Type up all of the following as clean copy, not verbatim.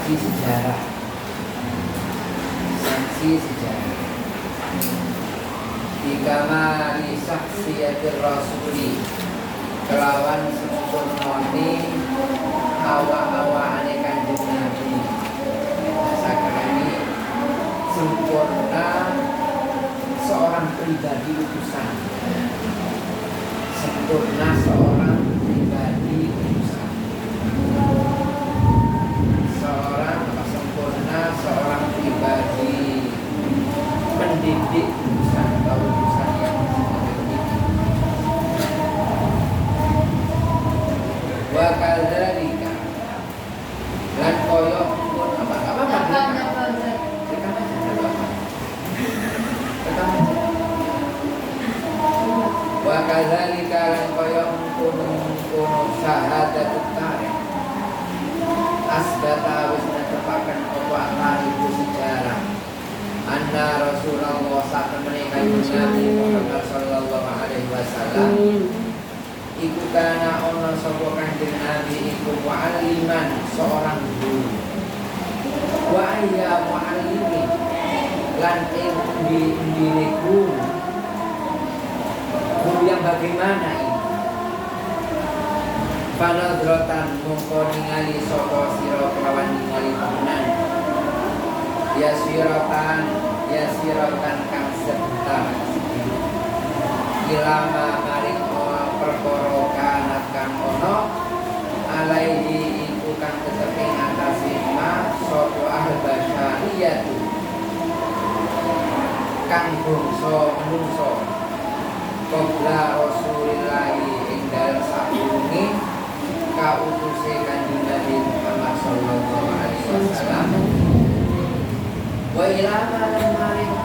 saksi sejarah. Saksi sejarah. Dikamali saksiyatir rasuli, kelawan sempurnane awa-awane Kanjeng Nabi. Sakarani sempurna seorang pribadi utusan. Sempurna seorang pribadi utusan. Sempurna seorang pribadi pendidik utusan atau utusan yang mendidik. Wa kadzalika lan koyo pun apa wa kadzalika lan koyo kono syahadatut tarikh asbata wis netepaken apa tariku sejarah anna Rasulullah satemene kanjeng Nabi Muhammad sallallahu alaihi wasallam iku kana ana sapa kanjeng Nabi iku mualliman seorang guru wa ayya muallimi lan ing ndine guru yang bagaimana ini panadrotan mongko ningali sapa sira kelawan ningali temenan ya siratan kang sebentar ilama maring perkara kanat kang ono alaihi iku kang tetep ing atase ma sapa al-basyariyatu kang bangsa menungso qabla Rasulillahi ing dalem sakurunge kautuse Kanjeng Nabi Muhammad sallallahu alaihi wasallam wa ilama lan maring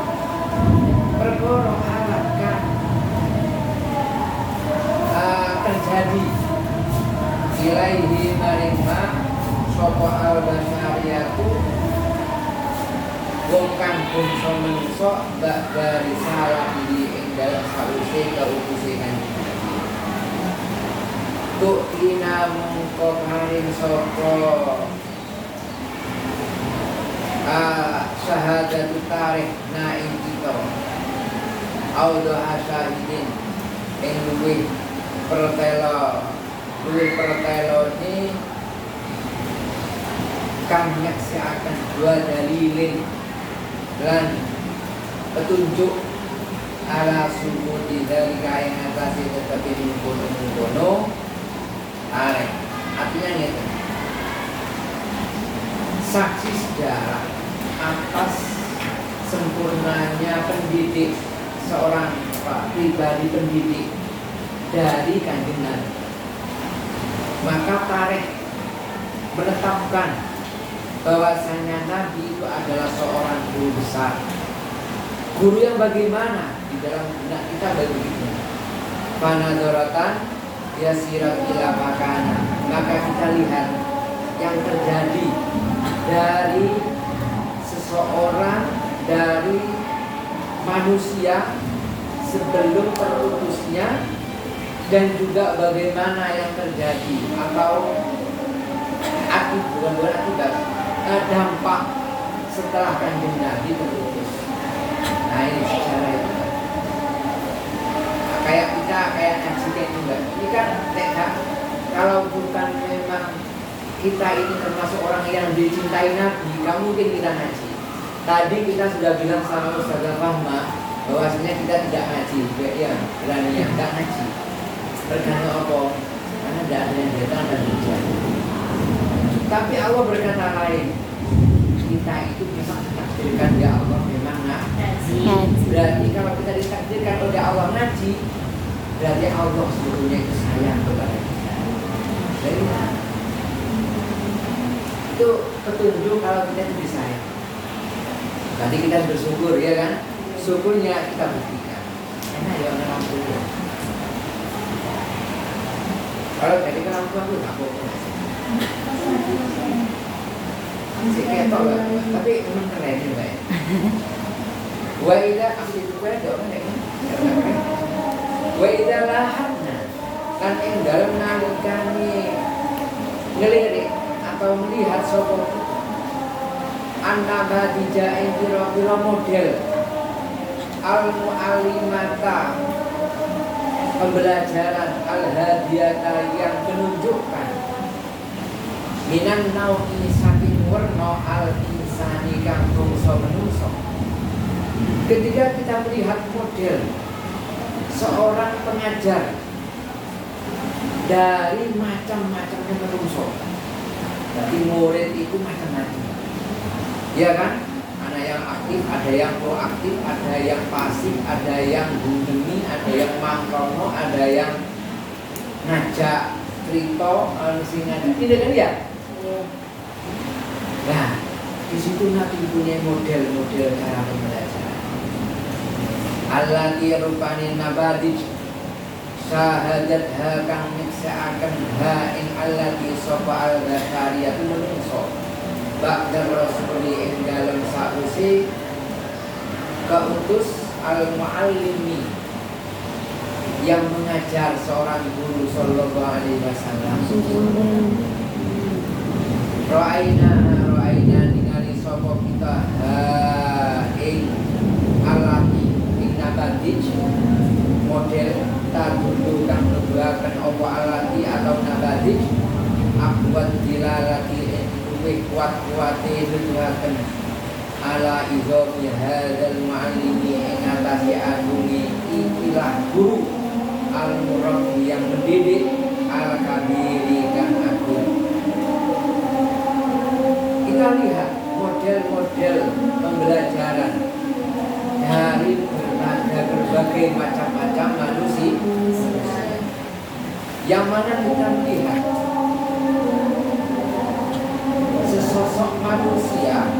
perkara alat kang terjadi ilaihi maring ma sapa al-basyariyatu wong kang bangsa menungso bak dari salah diri ing dalem sause kautuse Kanjeng Nabi tuk ina mongko maring sapa syahadatut tarikh na ing kita audo asyahidin ing luwih pertelo ni kang nyaksiaken dua dalilin lan petunjuk ala sumudi dari kain atasi tetapi mengkono arek artinya nih saksi sejarah atas sempurnanya pendidik seorang pribadi pendidik dari Kanjeng Nabi. Maka tarikh menetapkan bahwasanya Nabi itu adalah seorang guru besar. Guru yang bagaimana di dalam benak kita begitu. Panadoratan yasirat ila makana. Maka kita lihat yang terjadi dari seseorang, dari manusia sebelum terutusnya, dan juga bagaimana yang terjadi atau akibat dampak setelah Kanjeng Nabi terutus. Nah ini secara itu kayak kita ngaji juga. Ini kan kalau bukan memang kita ini termasuk orang yang dicintai Nabi, gak mungkin kita ngaji. Tadi kita sudah bilang sama Ustazah Fahma bahwasanya kita tidak ngaji, ya berani yang gak ngaji. Berkata apa? Karena tidak ada yang datang dan hujan. Tapi Allah berkata lain. Kita itu memang ditakdirkan ya Allah memang ngaji. Berarti kalau kita ditakdirkan oleh Allah ngaji, berarti Allah sebetulnya itu sayang kepada kita. Jadi itu petunjuk kalau kita itu disayang. Berarti kita bersyukur ya kan? Syukurnya kita buktikan. Enak ya orang syukur. Kalau jadi orang tua itu tak boleh. Si ketok lah, tapi memang keren juga ya. Wa idza aslitu kaya dok nek. Wa idza lahadna kan ing dalem nalikane ngelirik atau melihat sapa an-nabadija ing pira-pira model al-mu'allimata pembelajaran al-hadiyata yang menunjukkan minan naumi saking werna al-insani kang menungso. Ketika kita melihat model seorang pengajar dari macam-macamnya menungso, jadi murid itu macam-macam, ya kan? Ada yang aktif, ada yang proaktif, ada yang pasif, ada yang gundemi, ada yang mangkono, ada yang ngajak cerita, sing ngajak, tidak kan ya? Nah, di situ Nabi punya model-model cara pembelajaran. Allati rupani nabadij syahadat ha kang miksaaken ha ing allati sapa al-ghafariyatu menungso ba'da rasuli ing dalem sause keutus al-muallimi yang mengajar seorang guru sallallahu alaihi wasallam. Ro'aina ningali sapa kita ha ing alati ing nabadij model tadulu kang nuduhaken apa alati atau nabadij akwat dilalati luwih kuat-kuate nuduhaken ala idhomi hadzal muallimi ing atase agungi ikilah guru al-murabbi yang mendidik al-kabiri kang agung. Kita lihat model-model pembelajaran dari berbagai macam-macam manusia, yang mana kita melihat sesosok manusia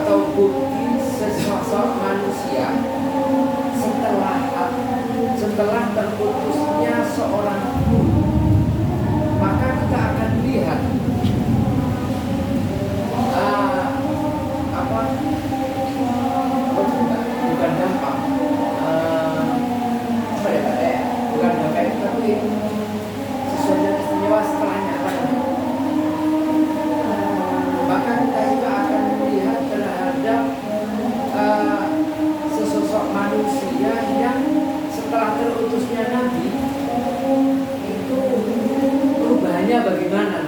atau bukti sesosok manusia setelah terputusnya seorang guru, maka kita akan lihat bukan gampang, bukan gampang, tapi sesuatu yang istimewa setelahnya. Maka kita juga akan melihat terhadap sesosok manusia yang setelah terutusnya Nabi itu perubahannya bagaimana?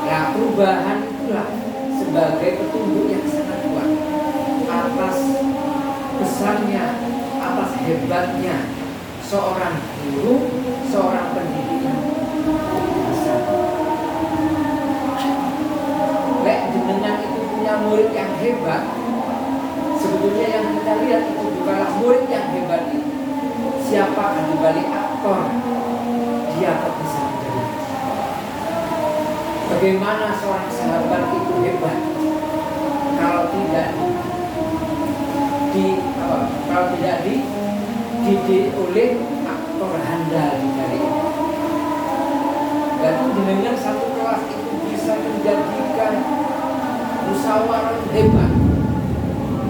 Nah, perubahan itulah sebagai petunjuk yang sangat kuat atas besarnya, atas hebatnya seorang guru, seorang pendidik yang besar. Lek jenengan itu punya murid yang hebat, sebetulnya yang kita lihat itu bukanlah murid yang hebat itu, siapa di balik aktor dia bisa menjadi. Bagaimana seorang sahabat itu hebat kalau tidak dididik oleh aktor handal di balik. Dan dengan satu kelas itu bisa menjadikan musyawarah hebat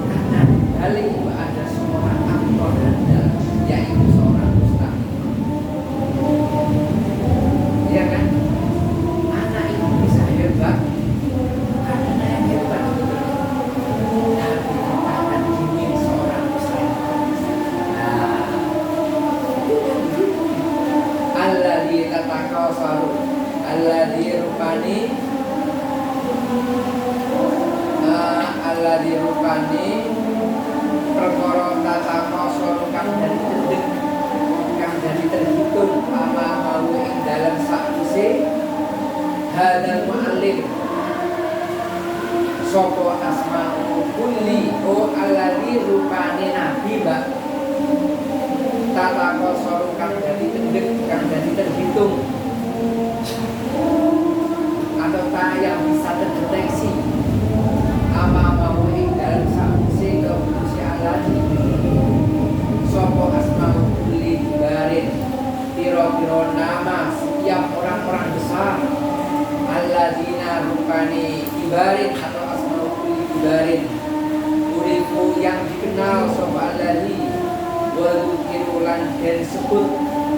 karena di balik itu ada seorang aktor handal, yaitu seorang ustaz. Iya kan? Anak itu bisa hebat karena yang hebat itu tapi akan dimin seorang ustaz. Nah, alladzi tatakasaru alladzi rupani perkara tatakasaru kang dari tendek, kang dari terhitung ama mau ing dalam sakwise hadal mu'allim sapa asma'u kulli o alladzi rupani nabi mbak tatakasaru kang dari tendek, kang dari terhitung atau tak yang bisa terdeteksi ama mau ing dalam sakwise keputusi alladzi sapa asma'u kulli barin piro-piro nama setiap orang-orang besar alladzina rupani ibarin atau asma'u kulli ibarin uriku yang dikenal sapa alladzi wa dzikirulan dan sebut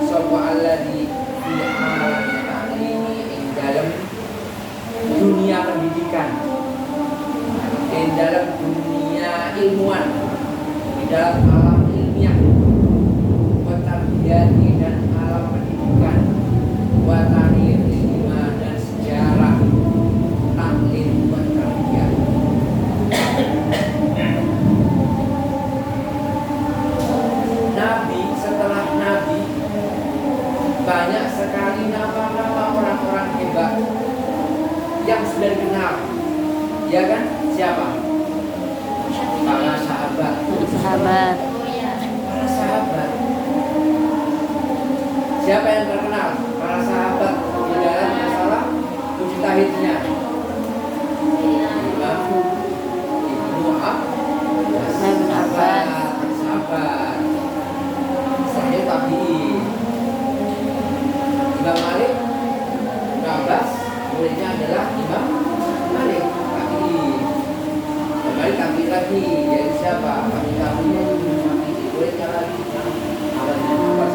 sapa alladzi fi alam ta'limi ing dalam dunia pendidikan. banyak sekali nama-nama orang-orang hebat yang sudah dikenal, ya kan? Siapa? Para sahabat. Para sahabat. Siapa yang terkenal? Para sahabat di dalam masalah mujtahidnya. Ibnu Abbas, sahabat. Saya tabi'in. Imam Malik, Ibnu Abbas, muridnya adalah Imam Malik, tabi'in. Imam Malik tabi'in lagi, yaitu siapa? Tabi'innya Ibnu Syafi'i, muridnya lagi Ibnu Abbas.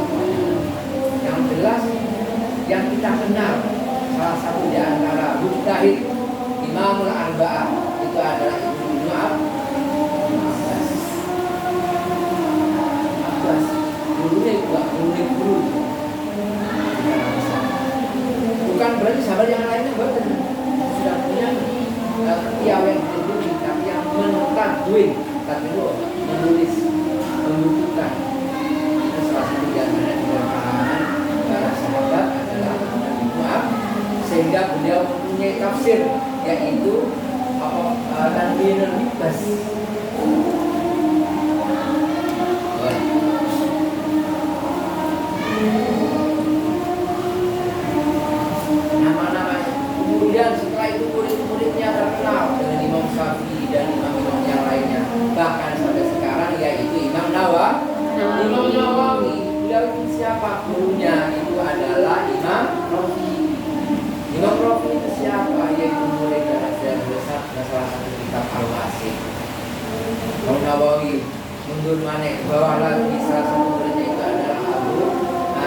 Yang jelas, yang kita kenal salah satu di antara mujtahid Imamul Arba'ah itu adalah Ibnu Abbas. Gurunya juga guru. Bukan berarti sahabat yang lainnya sudah punya piawai sendiri, tapi yang mentadwin, menulis, membukukan. Itu salah satu di antara kalangan para sahabat adalah Ibnu Abbas, sehingga beliau mempunyai tafsir yaitu Tanwirul Mikbas. Nama-namanya. Kemudian setelah itu murid-muridnya terkenal dengan Imam Syafi'i dan imam-imam yang lainnya. Bahkan sampai sekarang yaitu Imam Nawawi. Beliau siapa? Gurunya itu adalah Imam Rafi. Imam Rafi itu siapa? Yaitu murid dan ajar besar salah satu kitab Al-Wasih. Imam Nawawi mundur mana ke bawah lagi, salah satu muridnya itu adalah Abu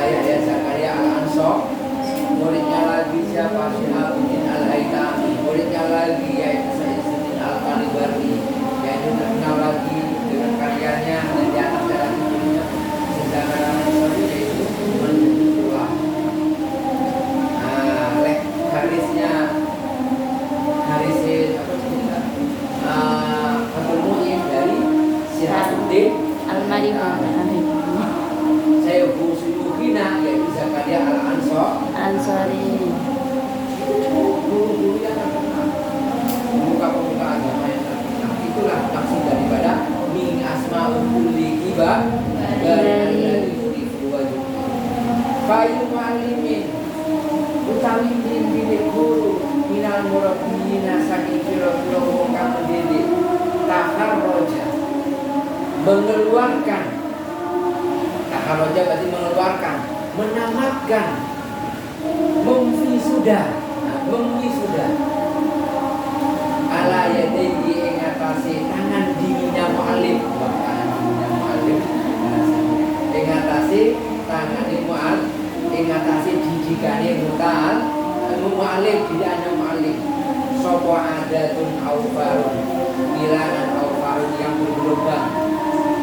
Yahya Zakaria Al-Ansor. Muridnya lagi siapa? Syihabuddin Al-Haytami. Muridnya lagi yaitu Sayyidina Al-Qalibarni, yaitu terkenal lagi dengan karyanya dan di atas jalan muridnya Sejarah Al-Ansor yaitu Manjurullah. Fathul Mu'in dari Syihabuddin Al-Madini. Saya Suyukhina yaitu Zakaria Al-Ansari. Guru-guru yang terkenal, pemuka-pemuka agama yang terkenal. Itulah maksud daripada min asma'ul kulli kibar dari yurifu wajib. Fayu ma'alimin utawi bidik guru minal murabbiyina saking kira-kira wong kang mendidik taharroja mengeluarkan. Taharroja berarti mengeluarkan, menamatkan, memwisuda ala yadayhi ing atase tangan dinginnya mu'alim, ing atase tangane mu'al, ing atase didikane mu'alim, didikane mu'alim. Sopo adatun aufarun, bilangan aufarun yang bergelombang.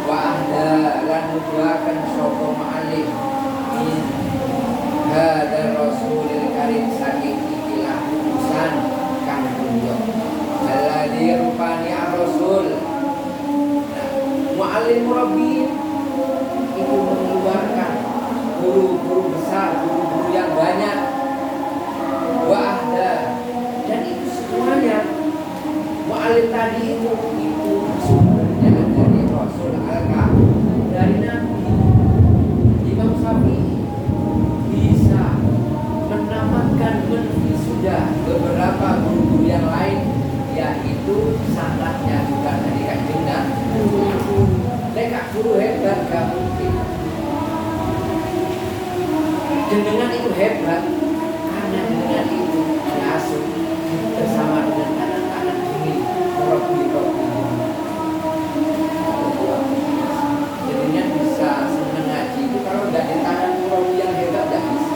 Wa ahda lan nuduhaken sopo mu'alim min hadar rasulil karim saking ikilah utusan kang tunjuk alladzi rupani ar-rasul. Mu'alim murabbin itu mengeluarkan guru-guru besar, guru-guru yang banyak. Wa ahda, dan itu semuanya mu'alim tadi itu sumbernya dari Rasul Al-Ka, dari Nabi. Imam Syafi'i bisa menamatkan menwisuda beberapa guru yang lain, yaitu sanadnya bukan dari Kanjeng Nabi. Mereka guru hebat, gak mungkin. Jenengan itu hebat karena jenengan itu diasuh bersama dengan anak-anak ini Robi. Jenengan bisa senang ngaji itu kalau nggak di tangan Robi yang hebat, nggak bisa.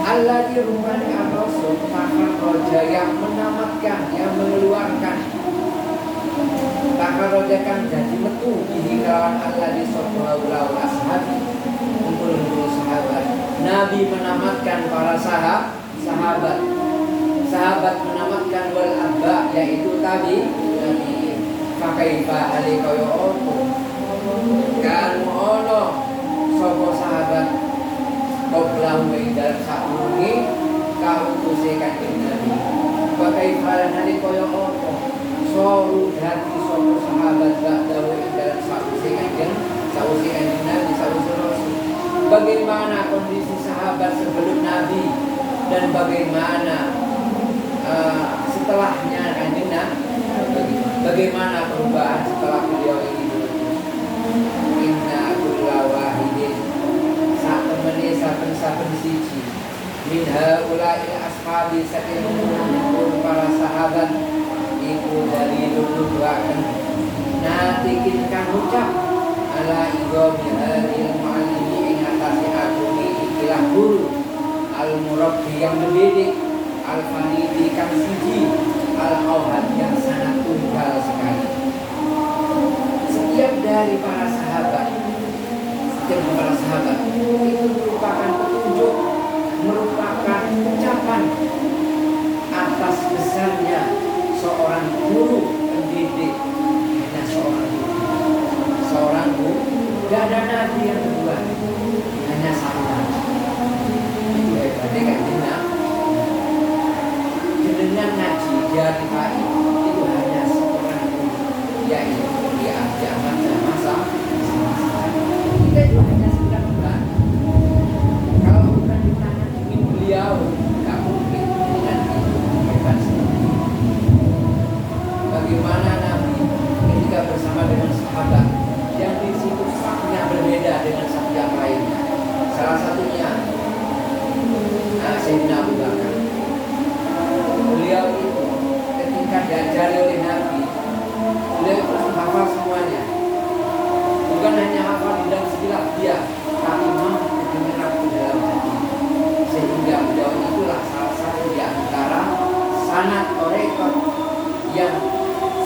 Allah di rumahnya ar-rasul, takar roja yang menamatkan, yang mengeluarkan. Takar roja kan jadi metu ini kawan Allah di sobraulau ashabi, kumpul-kumpul sahabat. Nabi menamatkan para sahabat menamatkan wal abba, yaitu tadi Nabi fakaifa alikayo'otu kan ono bagaimana kondisi sahabat sebelum Nabi dan bagaimana setelahnya Kanjeng Nabi, bagaimana perubahan setelah beliau ini. Inna kulla wahidin saben siji min haula'il ashabi saking para sahabat iku dalilun nubuaken natikin kang ucap ala idhomi hadil mu'allimi ing atase agumi ikilah guru al-murabbi yang mendidik al-fanidi kang siji al-awhad yang sangat tunggal sekali. Setiap dari para sahabat itu merupakan petunjuk, merupakan ucapan atas besarnya seorang guru pendidik. Hanya seorang guru, gak ada nabi yang kedua, hanya satu. Itu hebatnya Kanjeng dengan ngaji dari pagi itu hanya seorang guru, yaitu dia zaman masa kita itu hanya sedang membantu. Kalau bukan di tangan ingin beliau, nggak mungkin dengan itu hebat sekali. Bagaimana Nabi ketika bersama dengan sahabat yang di situ safnya berbeda dengan saf yang lainnya. Salah satunya Sayyidina Abu Bakar. Beliau itu ketika diajari oleh Nabi, beliau itu hafal semuanya. Bukan hanya hafal di dalam sekilas dia, tapi mampu menyerap di dalam hati. Sehingga beliau itulah salah satu di antara sanad tarekat yang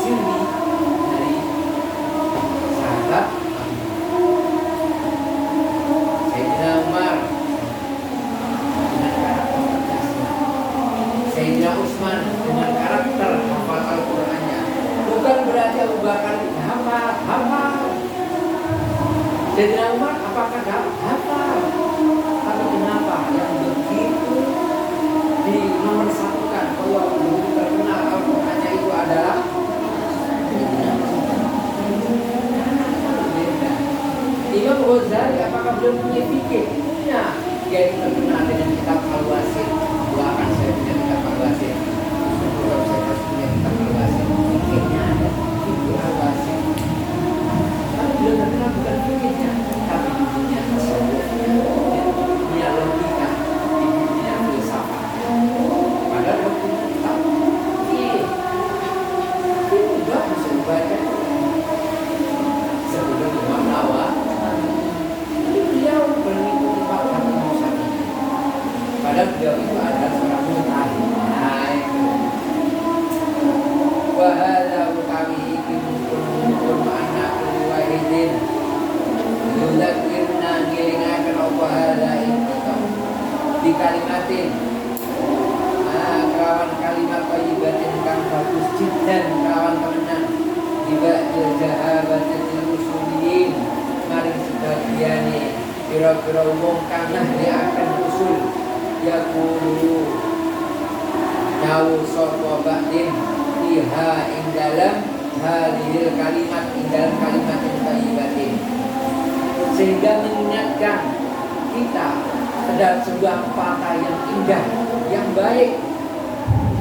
sirri dari sahabat Sayyidina Umar dengan karakter tegasnya, Sayyidina Utsman dengan karakter hafal Al-Qur'annya. Bukan berarti Abu Bakar hafal. Sayyidina Umar apakah hafal? Tapi kenapa yang begitu di nomor satukan bahwa begitu terkenal Al-Qur'annya itu adalah Imam Ghazali? Apakah beliau punya fikih? Punya. Dia itu terkenal dengan kitab Al-Wasit. Doakan saya punya kitab Al-Wasit. Kalau saya harus punya kitab Al-Wasit, fikihnya ada. Fikih Al-Wasit. Tapi beliau terkenal bukan fikihnya, tapi di dunia tasawufnya, di dunia logika, di dunia filsafatnya. Padahal dia punya kitab fikih. Itu juga bisa dibaca sebelum Imam Nawawi. Beliau mengikuti Pak Musa. Padahal beliau itu adalah seorang mujtahid. Wahada utawi iki mungkun anak wahidin yudakirna ngilingaken apa hada iki di kalimatin kawan kalimat thayyibatin kang bagus jiddan kawan temenan tiba jahabatin usuliyin maring sebagiane pira-pira wong kang akan usul yaqulu nau sapa ba'din iha ing dalam hadhil kalimat ing dalam kalimat thayyibatin, sehingga mengingatkan kita terhadap sebuah kata yang indah, yang baik.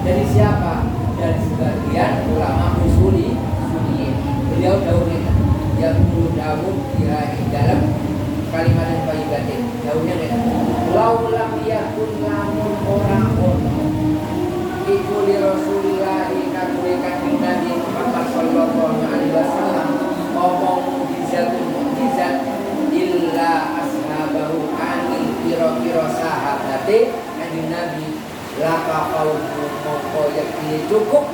Dari siapa? Dari sebagian ulama usuli. Beliau dahulunya yang dahulu iha ing dalam kalimat thayyibatin. Dahulunya laulam yakun lamun orang-orang iku li Rasulillah kadue kanjeng Nabi Muhammad sallallahu alaihi wasallam omong mukjizat illa ashabahu anil kira-kira sahabate kanjeng Nabi laka qaulu moko yakti cukup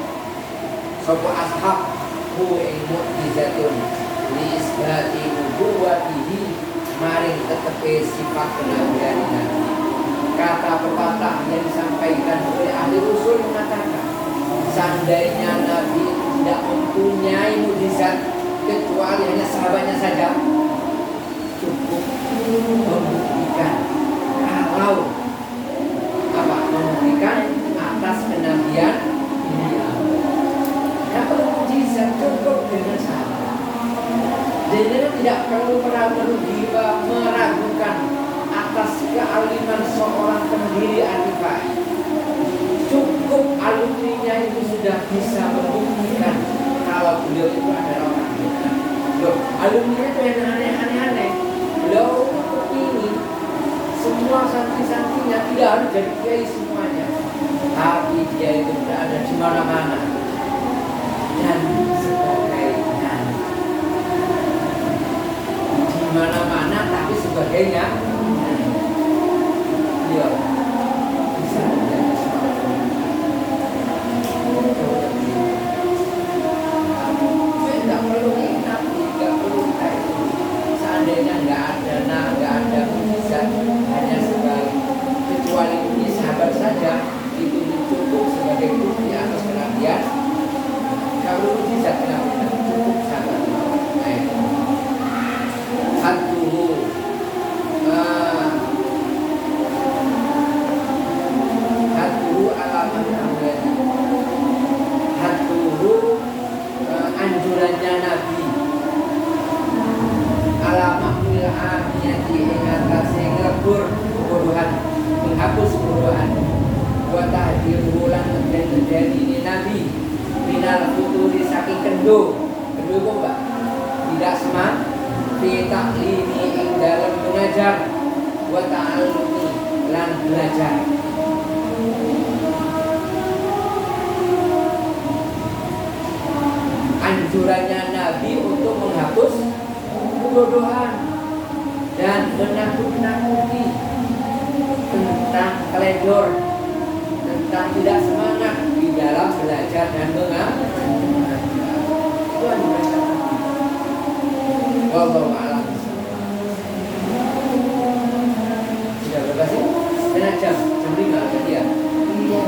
sapa ashab hu ing mukjizatun li isbati nubuwatihi maring tetepe sifat kenabian Nabi. Kata pepatah yang disampaikan oleh ahli usul mengatakan, seandainya Nabi tidak mempunyai mukjizat kecuali hanya sahabatnya saja, cukup membuktikan kalau membuktikan atas kenabian beliau. Tidak perlu mukjizat, cukup dengan sahabat. Jadi tidak perlu meragukan bisa membuktikan kalau beliau itu adalah orang benar. Loh, alumni itu yang aneh-aneh. Beliau seperti ini, semua santri-santrinya tidak harus jadi kiai semuanya, tapi dia itu berada di mana-mana dan sebagainya. Di mana-mana tapi sebagainya. Beliau bisa menjadi seorang tidak perlu ingat, tidak perlu kita itu. Seandainya nggak ada mujizat, hanya sebagai kecuali ini sahabat saja, itu cukup sebagai bukti atas kenabian. Kalau mujizat kenapa tidak cukup sahabat? Hatuhu alamat amrani. Hatuhu anjurannya Nabi. Alamat mil'amiyati ingatasi ngebur kebodohan, menghapus kebodohan. Buat tahdir bulan dan ini Nabi minal futuri saking kendo kok Mbak? Tidak semak fi taklimi ing dalam mengajar wa ta'allumi lan belajar. Anjurannya Nabi untuk menghapus kebodohan dan menakut-nakuti tentang keledor, tentang tidak semangat di dalam belajar dan mengajar. Itu anjuran Nabi. Wallahu a'lam. Sudah berapa sih? Setengah jam 5 tadi ya? Iya.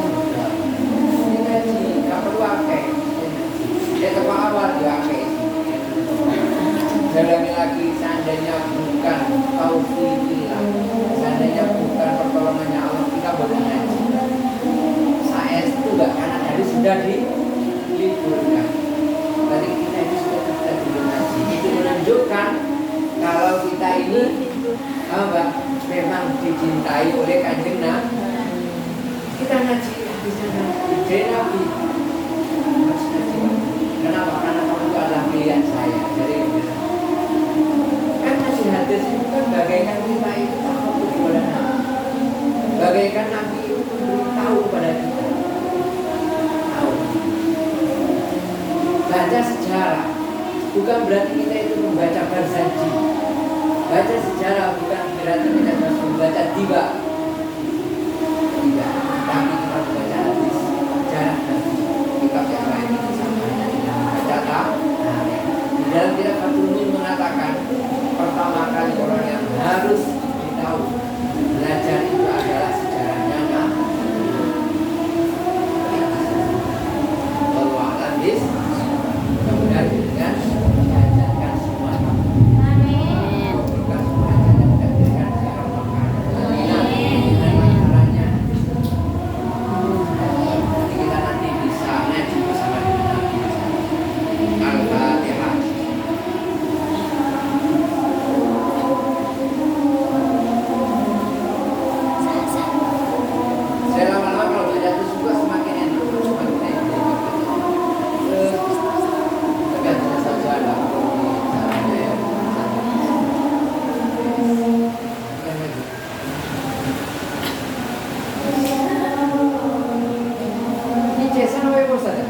Ini ngaji, gak perlu akeh. Dia ke awal dia akeh. Saya lagi, seandainya bukan taufiqillah, seandainya bukan pertolongannya Allah, kita boleh ngaji. Saya itu gak kanan hari sudah diliburkan. Tadi kita ini sudah ngaji. Itu menunjukkan kalau kita ini memang dicintai oleh Kanjeng Nabi. Kita ngaji bisa ngaji Nabi. Kenapa? Karena kamu itu adalah pilihan saya. Jadi kan ngaji hadis itu kan bagaikan kita itu takut kepada Nabi. Bagaikan Nabi itu memberitahu pada kita. Tahu. Baca sejarah bukan berarti kita itu membaca Barzanji. Baca sejarah bukan berarti kita harus membaca tiba. Tidak, tapi kita membaca hadis, sejarah Nabi. Kitab yang lain itu sama dengan membaca nah, di dalam kitab Fathul Muin mengatakan pertama kali orang yang harus ditahu belajar itu adalah sejarahnya Nabi. Allah alam bis. Kemudian dengan diajarkan semua. Amin. Bukan semua diajarkan secara makanan. Dengan caranya. Jadi kita nanti bisa ngaji bersama dengan Nabi. Al-Fatihah. Saya lama-lama kalau belajar itu juga semakin enak, semakin enak. Tergantung saja ada caranya ya. Ini Jason apa yang bosan?